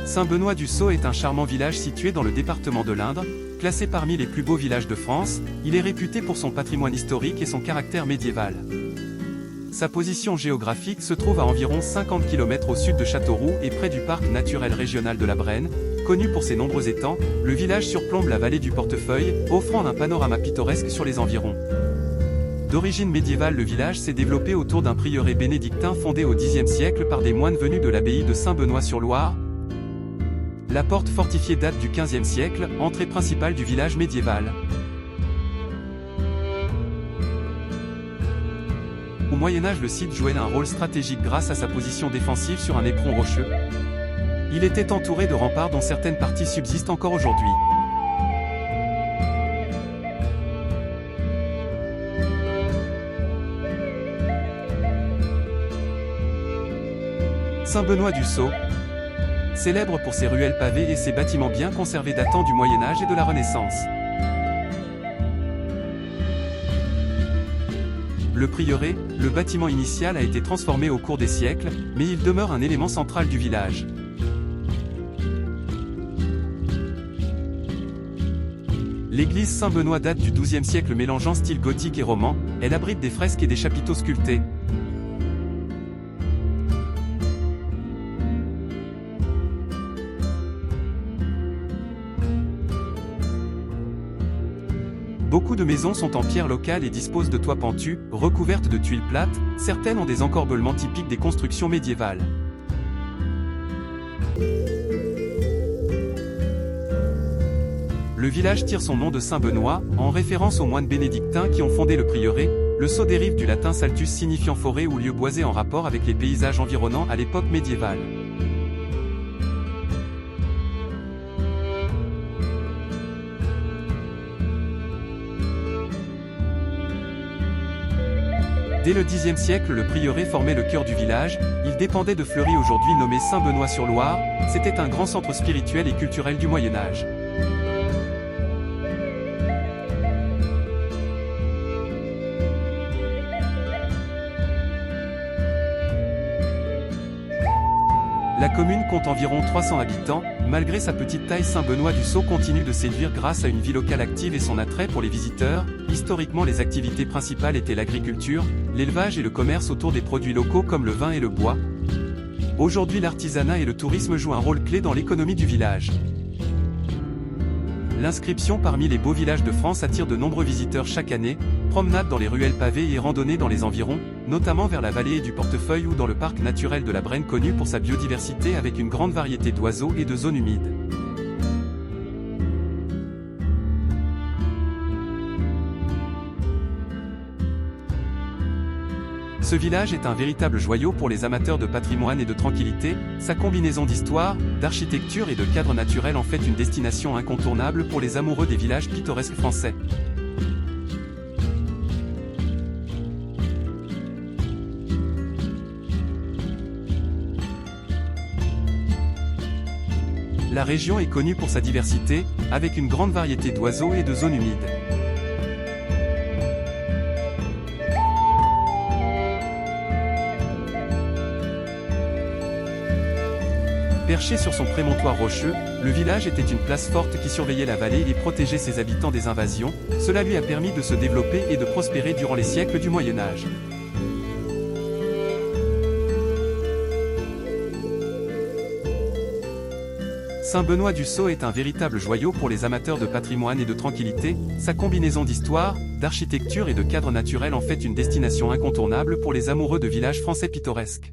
Saint-Benoît-du-Sault est un charmant village situé dans le département de l'Indre, classé parmi les plus beaux villages de France. Il est réputé pour son patrimoine historique et son caractère médiéval. Sa position géographique se trouve à environ 50 km au sud de Châteauroux et près du parc naturel régional de la Brenne. Connu pour ses nombreux étangs, le village surplombe la vallée du Portefeuille, offrant un panorama pittoresque sur les environs. D'origine médiévale, le village s'est développé autour d'un prieuré bénédictin fondé au Xe siècle par des moines venus de l'abbaye de Saint-Benoît-sur-Loire. La porte fortifiée date du XVe siècle, entrée principale du village médiéval. Au Moyen-Âge, le site jouait un rôle stratégique grâce à sa position défensive sur un éperon rocheux. Il était entouré de remparts dont certaines parties subsistent encore aujourd'hui. Saint-Benoît-du-Sault, célèbre pour ses ruelles pavées et ses bâtiments bien conservés datant du Moyen-Âge et de la Renaissance. Le prieuré, le bâtiment initial a été transformé au cours des siècles, mais il demeure un élément central du village. L'église Saint-Benoît date du XIIe siècle mélangeant style gothique et roman. Elle abrite des fresques et des chapiteaux sculptés. Beaucoup de maisons sont en pierre locale et disposent de toits pentus, recouvertes de tuiles plates. Certaines ont des encorbellements typiques des constructions médiévales. Le village tire son nom de Saint-Benoît, en référence aux moines bénédictins qui ont fondé le prieuré. Le sault dérive du latin saltus signifiant forêt ou lieu boisé en rapport avec les paysages environnants à l'époque médiévale. Dès le Xe siècle, le prieuré formait le cœur du village. Il dépendait de Fleury, aujourd'hui nommé Saint-Benoît-sur-Loire. C'était un grand centre spirituel et culturel du Moyen-Âge. La commune compte environ 300 habitants. Malgré sa petite taille, Saint-Benoît-du-Sault continue de séduire grâce à une vie locale active et son attrait pour les visiteurs. Historiquement, les activités principales étaient l'agriculture, l'élevage et le commerce autour des produits locaux comme le vin et le bois. Aujourd'hui, l'artisanat et le tourisme jouent un rôle clé dans l'économie du village. L'inscription parmi les beaux villages de France attire de nombreux visiteurs chaque année. Promenades dans les ruelles pavées et randonnées dans les environs, notamment vers la vallée du Portefeuille ou dans le parc naturel de la Brenne connu pour sa biodiversité avec une grande variété d'oiseaux et de zones humides. Ce village est un véritable joyau pour les amateurs de patrimoine et de tranquillité. Sa combinaison d'histoire, d'architecture et de cadre naturel en fait une destination incontournable pour les amoureux des villages pittoresques français. La région est connue pour sa diversité, avec une grande variété d'oiseaux et de zones humides. Perché sur son prémontoire rocheux, le village était une place forte qui surveillait la vallée et protégeait ses habitants des invasions. Cela lui a permis de se développer et de prospérer durant les siècles du Moyen-Âge. Saint-Benoît-du-Sault est un véritable joyau pour les amateurs de patrimoine et de tranquillité. Sa combinaison d'histoire, d'architecture et de cadre naturel en fait une destination incontournable pour les amoureux de villages français pittoresques.